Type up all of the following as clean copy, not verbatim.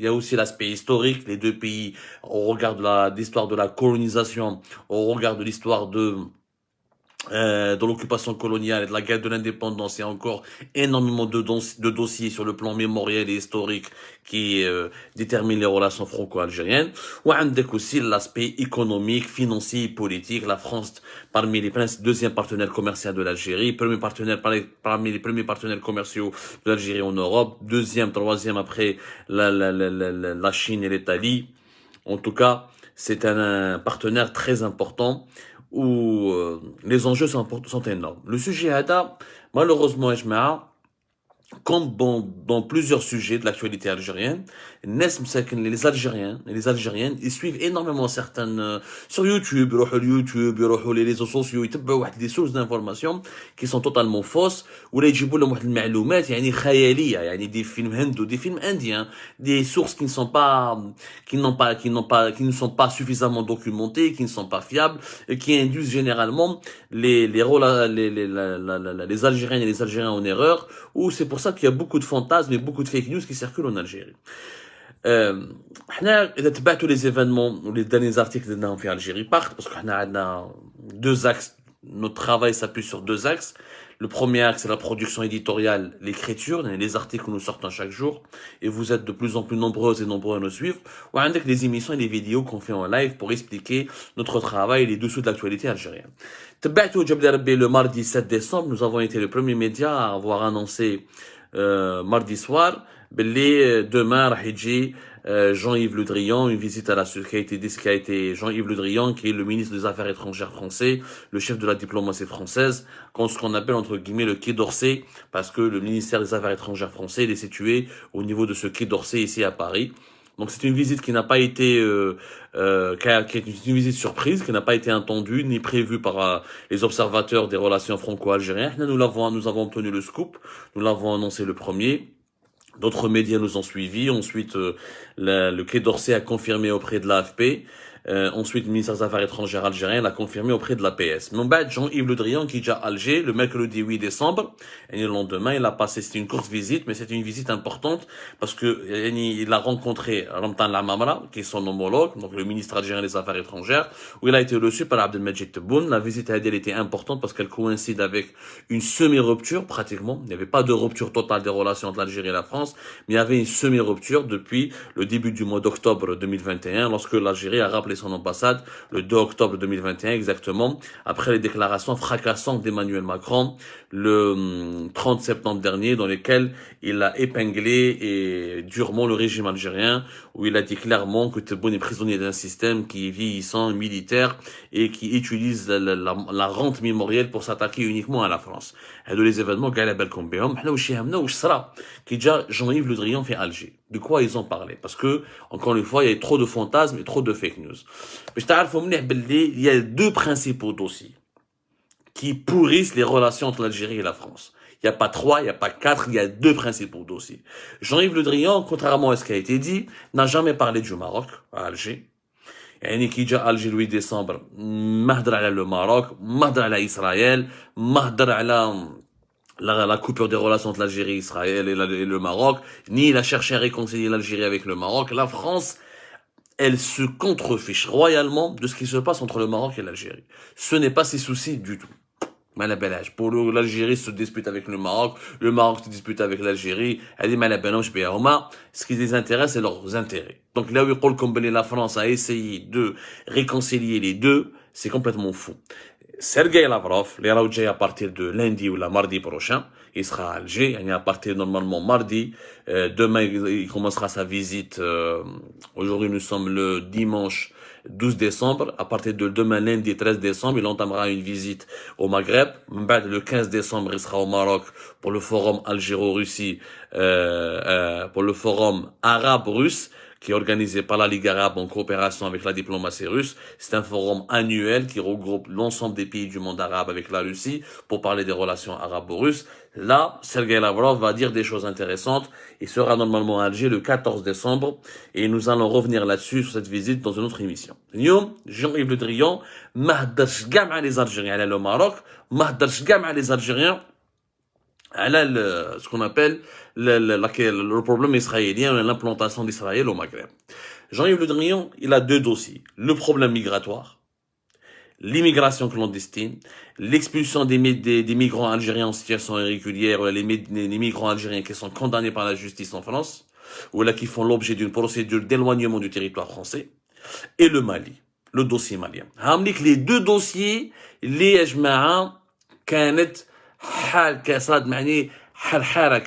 il y a aussi l'aspect historique, les deux pays, au regard de l'histoire de la colonisation, au regard de l'histoire de l'occupation coloniale et de la guerre de l'indépendance, il y a encore énormément de dossiers sur le plan mémoriel et historique qui déterminent les relations franco-algériennes. Ou avec aussi l'aspect économique, financier et politique. La France, parmi les deuxième partenaire commercial de l'Algérie, parmi les premiers partenaires commerciaux de l'Algérie en Europe, deuxième, troisième après la Chine et l'Italie. En tout cas, c'est un partenaire très important où les enjeux sont énormes. Le sujet ADA, malheureusement, comme dans plusieurs sujets de l'actualité algérienne, les Algériens et les Algériennes, ils suivent énormément sur YouTube, les réseaux sociaux, ils تبعوا des sources d'informations qui sont totalement fausses, ou les يجيبوا لهم واحد المعلومات يعني خيالية, يعني des films hindous, des films indiens, des sources qui ne sont pas suffisamment documentées, qui ne sont pas fiables, et qui induisent généralement les Algériennes et les Algériens en erreur, ou c'est pour ça qu'il y a beaucoup de fantasmes et beaucoup de fake news qui circulent en Algérie. احنا اذا تبعتوا les événements ou les derniers articles درناهم في Algérie parce que احنا عندنا deux axes, notre travail s'appuie sur deux axes. Le premier axe, c'est la production éditoriale, l'écriture, les articles que nous sortons chaque jour, et vous êtes de plus en plus nombreuses et nombreux à nous suivre, ou avec les émissions et les vidéos qu'on fait en live pour expliquer notre travail et les dessous de l'actualité algérienne. Le mardi 7 décembre, nous avons été le premier média à avoir annoncé mardi soir, demain, Jean-Yves Le Drian, une visite à qui a été Jean-Yves Le Drian, qui est le ministre des Affaires étrangères français, le chef de la diplomatie française, ce qu'on appelle entre guillemets le Quai d'Orsay, parce que le ministère des Affaires étrangères français, il est situé au niveau de ce Quai d'Orsay ici à Paris. Donc c'est une visite qui n'a pas été, qui est une visite surprise, qui n'a pas été entendue ni prévue par les observateurs des relations franco-algériennes. Nous avons obtenu le scoop, nous l'avons annoncé le premier. D'autres médias nous ont suivis. Ensuite, le Quai d'Orsay a confirmé auprès de l'AFP. Ensuite, le ministère des Affaires étrangères algérien l'a confirmé auprès de l'APS. Mais en bas, Jean-Yves Le Drian, qui est déjà à Alger, le mercredi 8 décembre, et le lendemain, il a passé, c'était une courte visite, mais c'était une visite importante, parce que, il a rencontré Ramtan Lamamra, qui est son homologue, donc le ministre algérien des Affaires étrangères, où il a été reçu par Abdelmajid Tebboune. La visite elle était importante parce qu'elle coïncide avec une semi-rupture, pratiquement. Il n'y avait pas de rupture totale des relations entre l'Algérie et la France, mais il y avait une semi-rupture depuis le début du mois d'octobre 2021, lorsque l'Algérie a rappelé son ambassade le 2 octobre 2021 exactement, après les déclarations fracassantes d'Emmanuel Macron le 30 septembre dernier, dans lesquelles il a épinglé et durement le régime algérien, où il a dit clairement que Tebboune est prisonnier d'un système qui est vieillissant, militaire, et qui utilise la rente mémorielle pour s'attaquer uniquement à la France. Et de les événements, qui déjà Jean-Yves Le Drian fait Alger. De quoi ils ont parlé? Parce que, encore une fois, il y a trop de fantasmes et trop de fake news. Mais il y a deux principaux dossiers qui pourrissent les relations entre l'Algérie et la France. Il n'y a pas trois, il n'y a pas quatre, il y a deux principaux dossiers. Jean-Yves Le Drian, contrairement à ce qui a été dit, n'a jamais parlé du Maroc à Alger. يعني كي جاء الجي لوي ديسمبر ما هضر على لو ماروك ما هضر على اسرائيل ما هضر على la coupure des relations entre l'Algérie, Israël et le Maroc, ni il a cherché à réconcilier l'Algérie avec le Maroc. La France, elle se contrefiche royalement de ce qui se passe entre le Maroc et l'Algérie. Ce n'est pas ses soucis du tout. Pour l'Algérie se dispute avec le Maroc se dispute avec l'Algérie, ce qui les intéresse, c'est leurs intérêts. Donc là où la France a essayé de réconcilier les deux, c'est complètement fou. Sergei Lavrov, les Raoudjay à partir de lundi ou la mardi prochain, il sera à Alger, à partir normalement mardi, demain il commencera sa visite, aujourd'hui nous sommes le dimanche 12 décembre, à partir de demain lundi 13 décembre, il entamera une visite au Maghreb, le 15 décembre il sera au Maroc pour le forum Algéro-Russie, pour le forum arabe-russe, qui est organisé par la Ligue arabe en coopération avec la diplomatie russe. C'est un forum annuel qui regroupe l'ensemble des pays du monde arabe avec la Russie pour parler des relations arabo-russes. Là, Sergei Lavrov va dire des choses intéressantes. Il sera normalement à Alger le 14 décembre et nous allons revenir là-dessus sur cette visite dans une autre émission. Jean-Yves Le Drian, ما هدرش كاع مع les Algériens على le Maroc, ما هدرش كاع مع les Algériens ce qu'on appelle le problème israélien, l'implantation d'Israël au Maghreb. Jean-Yves Le Drian, il a deux dossiers. Le problème migratoire, l'immigration clandestine, l'expulsion des migrants algériens en situation irrégulière, les migrants algériens qui sont condamnés par la justice en France, ou là qui font l'objet d'une procédure d'éloignement du territoire français, et le Mali, le dossier malien. Les deux dossiers, les جماعة كانت صارت معني حرحرة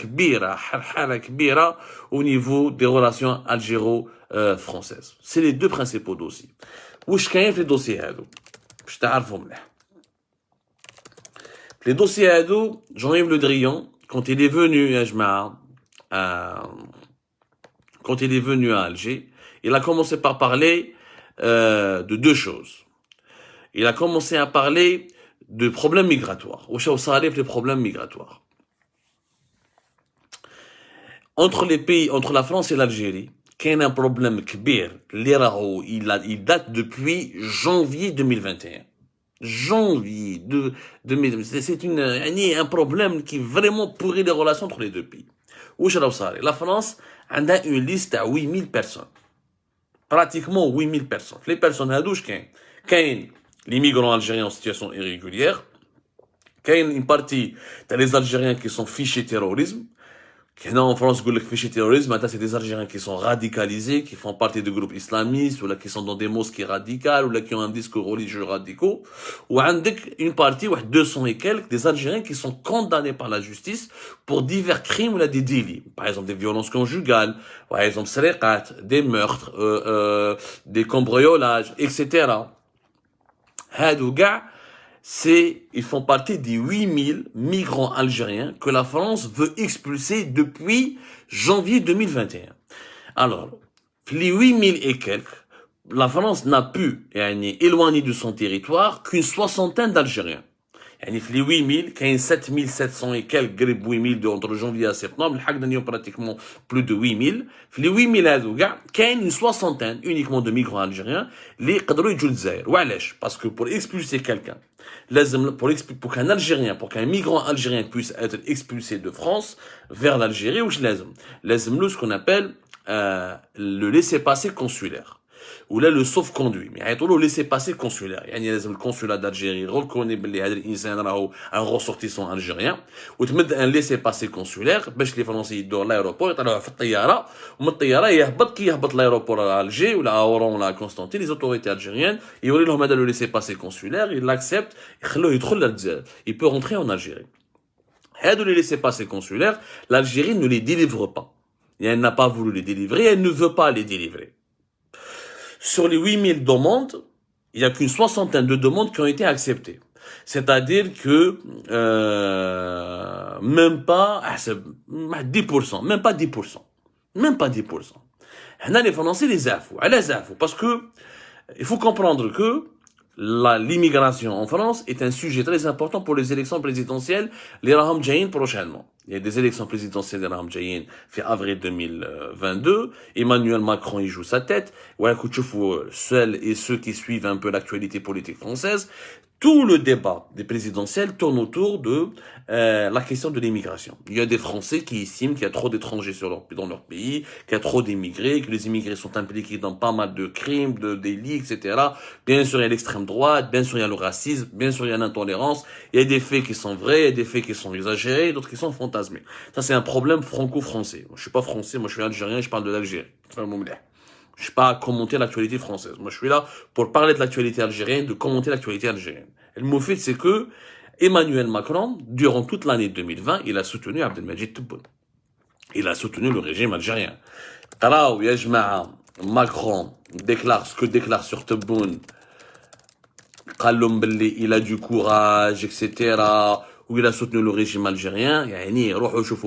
كبيرة au niveau des relations algéro-françaises. C'est les deux principaux dossiers. واش كاين في الدوسي هادو باش تعرفوا مليح. Les dossiers هادو, Jean-Yves Le Drian, quand il est venu يا جماعة quand il est venu à Alger, il a commencé par parler de deux choses. Il a commencé à parler de problèmes migratoires. Les problèmes migratoires. Entre les pays, entre la France et l'Algérie, qu'il y a un problème kbir, il date depuis janvier 2021. Janvier 2021. C'est un problème qui vraiment pourrit les relations entre les deux pays. La France a une liste à 8000 personnes. Pratiquement 8000 personnes. Les personnes à douche, les migrants algériens en situation irrégulière, une partie des Algériens qui sont fichés terrorisme. En France, le fichier terrorisme, c'est des Algériens qui sont radicalisés, qui font partie de groupes islamistes, ou là qui sont dans des mosquées radicales, ou là qui ont un discours religieux radicaux, ou une partie, 200 et quelques, des Algériens qui sont condamnés par la justice pour divers crimes ou là des délits. Par exemple, des violences conjugales, par exemple, des meurtres, des cambriolages, etc. Ils font partie des 8000 migrants algériens que la France veut expulser depuis janvier 2021. Alors, les 8000 et quelques, la France n'a pu éloigner de son territoire qu'une soixantaine d'Algériens. Les 8000, il y a 7700 et quelques, 8000 entre janvier et septembre, il y a pratiquement plus de 8000. Les 8000, il y a une soixantaine uniquement de migrants algériens, les peuvent y aller. Parce que pour expulser quelqu'un, pour qu'un Algérien, pour qu'un migrant algérien puisse être expulsé de France vers l'Algérie, ce qu'on appelle le laissez-passer consulaire. Ou là le sauf-conduit. Mais il y a le laissez-passer consulaire. Il y a le consulat d'Algérie reconnaît un ressortissant algérien. Ou tu mets un laissez-passer consulaire, باش les Français يدوروا l'aéroport, يطلعوا في الطيارة, ومن الطيارة يهبط l'aéroport à Alger, ou là à Oran, ou là à Constantine, les autorités algériennes, يوري لهم هذا le laissez-passer consulaire, ils l'acceptent, يخلوه يدخل للجزائر. Il peut rentrer en Algérie. هذو les laissez-passer consulaires, l'Algérie ne les délivre pas. Et elle n'a pas voulu les délivrer, elle ne veut pas les délivrer. Sur les 8000 demandes, il n'y a qu'une soixantaine de demandes qui ont été acceptées. C'est-à-dire que même pas 10%, même pas 10%. Même pas 10%. Les Français les affouent. Parce que il faut comprendre que l'immigration en France est un sujet très important pour les élections présidentielles, les Raham Jayin prochainement. Il y a des élections présidentielles de Raham Jayin fait avril 2022. Emmanuel Macron y joue sa tête. Ouais, seuls et ceux qui suivent un peu l'actualité politique française, tout le débat des présidentielles tourne autour de la question de l'immigration. Il y a des Français qui estiment qu'il y a trop d'étrangers dans leur pays, qu'il y a trop d'immigrés, que les immigrés sont impliqués dans pas mal de crimes, de délits, etc. Bien sûr, il y a l'extrême droite, bien sûr, il y a le racisme, bien sûr, il y a l'intolérance. Il y a des faits qui sont vrais, il y a des faits qui sont exagérés, d'autres qui sont fantasmés. Ça, c'est un problème franco-français. Moi, je suis pas français, moi, je suis algérien, je parle de l'Algérie. Je suis pas à commenter l'actualité française. Moi, je suis là pour parler de l'actualité algérienne, de commenter l'actualité algérienne. Et le mot fait, c'est que Emmanuel Macron, durant toute l'année 2020, il a soutenu Abdelmadjid Tebboune. Il a soutenu le régime algérien. Taraou, Yajma'a, Macron déclare ce que déclare sur Tebboune. Il a du courage, etc. Où il a soutenu le régime algérien.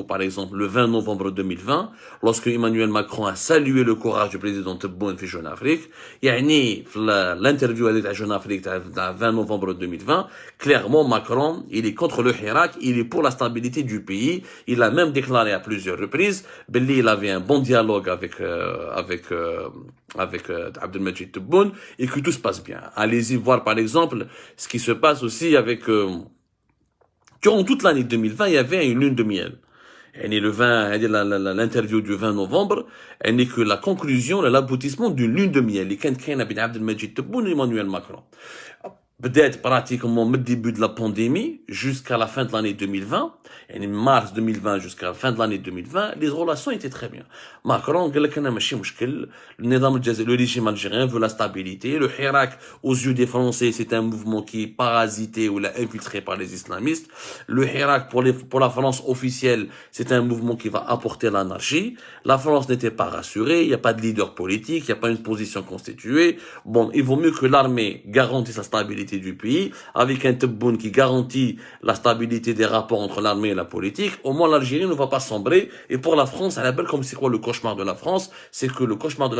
Par exemple, le 20 novembre 2020, lorsque Emmanuel Macron a salué le courage du président Tebboune في Jeune Afrique, l'interview avec la Jeune Afrique le 20 novembre 2020, clairement Macron, il est contre le Hirak, il est pour la stabilité du pays. Il a même déclaré à plusieurs reprises, il avait un bon dialogue avec Abdelmadjid Tebboune et que tout se passe bien. Allez-y voir par exemple ce qui se passe aussi avec Durant toute l'année 2020, il y avait une lune de miel. Et l'interview du 20 novembre, elle n'est que la conclusion, l'aboutissement d'une lune de miel. Et quand Ben Abdelmajid Tebboune et Emmanuel Macron. Peut-être pratiquement au début de la pandémie, jusqu'à la fin de l'année 2020, et mars 2020 jusqu'à la fin de l'année 2020, les relations étaient très bien. Macron, le régime algérien veut la stabilité. Le Hirak, aux yeux des Français, c'est un mouvement qui est parasité ou infiltré par les islamistes. Le Hirak, pour la France officielle, c'est un mouvement qui va apporter l'anarchie. La France n'était pas rassurée, il n'y a pas de leader politique, il n'y a pas une position constituée. Bon, il vaut mieux que l'armée garantisse la stabilité du pays, avec un Tebboune qui garantit la stabilité des rapports entre l'armée et la politique. Au moins, l'Algérie ne va pas sombrer. Et pour la France, elle appelle comme c'est quoi le cauchemar de la France? C'est que le cauchemar de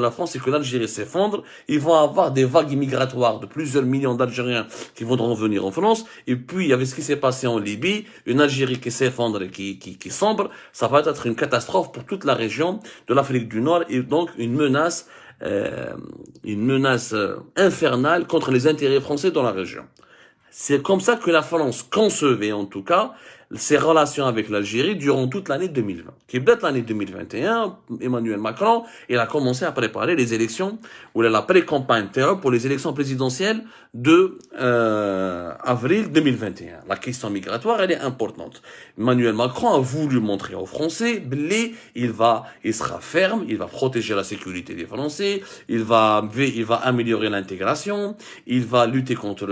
la France, c'est que l'Algérie s'effondre. Ils vont avoir des vagues migratoires de plusieurs millions d'Algériens qui vont venir en France. Et puis, il y avait ce qui s'est passé en Libye, une Algérie qui s'effondre et qui sombre. Ça va être une catastrophe pour toute la région de l'Afrique du Nord et donc une menace infernale contre les intérêts français dans la région. C'est comme ça que la France concevait, en tout cas, ses relations avec l'Algérie durant toute l'année 2020. Qui est peut-être l'année 2021, Emmanuel Macron, il a commencé à préparer les élections, ou la pré-campagne terror pour les élections présidentielles de avril 2021. La question migratoire, elle est importante. Emmanuel Macron a voulu montrer aux Français, il sera ferme, il va protéger la sécurité des Français, il va améliorer l'intégration, il va lutter contre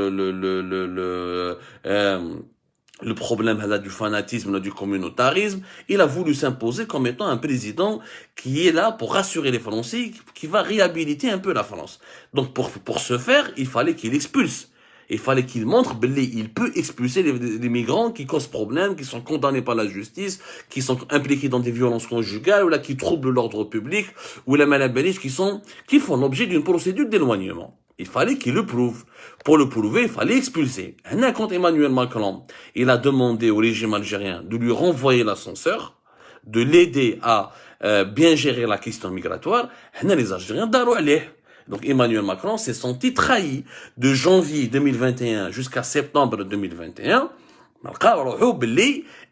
le problème là, du fanatisme, là, du communautarisme. Il a voulu s'imposer comme étant un président qui est là pour rassurer les Français, qui va réhabiliter un peu la France. Donc pour ce faire, il fallait qu'il expulse. Il fallait qu'il montre il peut expulser les migrants qui causent problème, qui sont condamnés par la justice, qui sont impliqués dans des violences conjugales, ou là qui troublent l'ordre public, ou la malabéliche, qui font l'objet d'une procédure d'éloignement. Il fallait qu'il le prouve. Pour le prouver, il fallait expulser. Quand Emmanuel Macron, il a demandé au régime algérien de lui renvoyer l'ascenseur, de l'aider à bien gérer la question migratoire, les Algériens daru aleh. Donc Emmanuel Macron s'est senti trahi de janvier 2021 jusqu'à septembre 2021.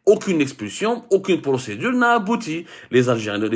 Aucune expulsion, aucune procédure n'a abouti. Les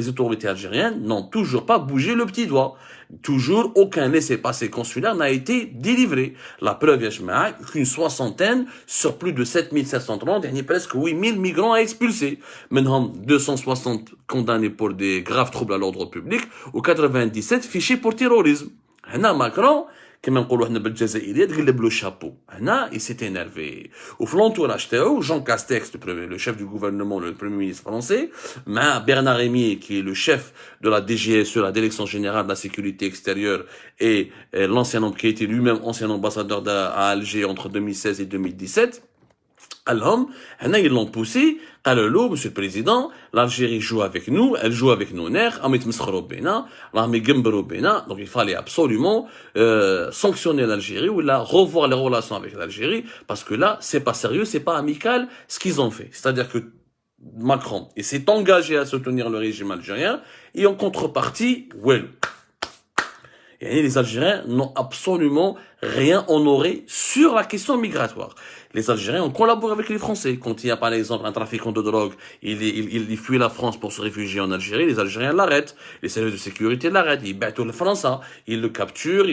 autorités algériennes n'ont toujours pas bougé le petit doigt. Toujours aucun laissez-passer consulaire n'a été délivré. La preuve est qu'une soixantaine sur plus de 7730, il y a presque 8000 migrants à expulser. Maintenant, 260 condamnés pour des graves troubles à l'ordre public ou 97 fichés pour terrorisme. Macron, كما نقولوا احنا بالجزائريه تقلب له الشابو هنا il s'est énervé وفي l'entourage تاعو Jean Castex le chef du gouvernement le premier ministre français مع Bernard Rémier qui est le chef de la DGSE la direction générale de la sécurité extérieure et l'ancien homme qui a été lui-même ancien ambassadeur à Alger entre 2016 et 2017 Alors, ils l'ont poussé, Monsieur le Président, l'Algérie joue avec nous, elle joue avec nos nerfs, donc il fallait absolument sanctionner l'Algérie ou là revoir les relations avec l'Algérie, parce que là, c'est pas sérieux, c'est pas amical ce qu'ils ont fait. C'est-à-dire que Macron, il s'est engagé à soutenir le régime algérien, et en contrepartie, et les Algériens n'ont absolument rien honoré sur la question migratoire. Les Algériens ont collaboré avec les Français. Quand il y a par exemple un trafiquant de drogue, il fuit la France pour se réfugier en Algérie, les Algériens l'arrêtent. Les services de sécurité l'arrêtent. Ils battent le Français. Ils le capturent.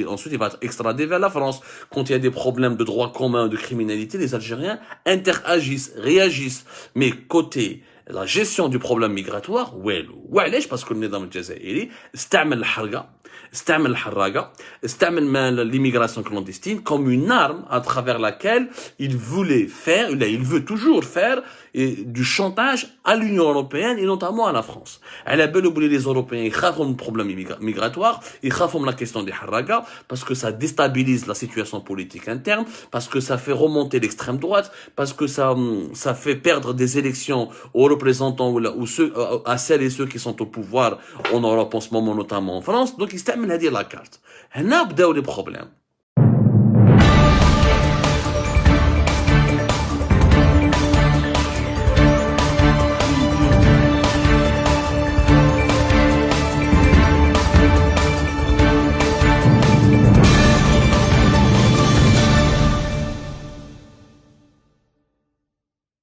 Ensuite, il va être extradé vers la France. Quand il y a des problèmes de droit commun, de criminalité, les Algériens interagissent, réagissent. Mais côté la gestion du problème migratoire, parce que le nizam al-Jazairi استعمل l'immigration clandestine comme une arme à travers laquelle il veut toujours faire du chantage à l'Union européenne et notamment à la France. Les Européens, ils craignent le problème migratoire, ils craignent la question des Harraga, parce que ça déstabilise la situation politique interne, parce que ça fait remonter l'extrême droite, parce que ça fait perdre des élections aux représentants à celles et ceux qui sont au pouvoir en Europe en ce moment, notamment en France. Donc, ils se terminent à dire la carte. Là, بداو les problèmes.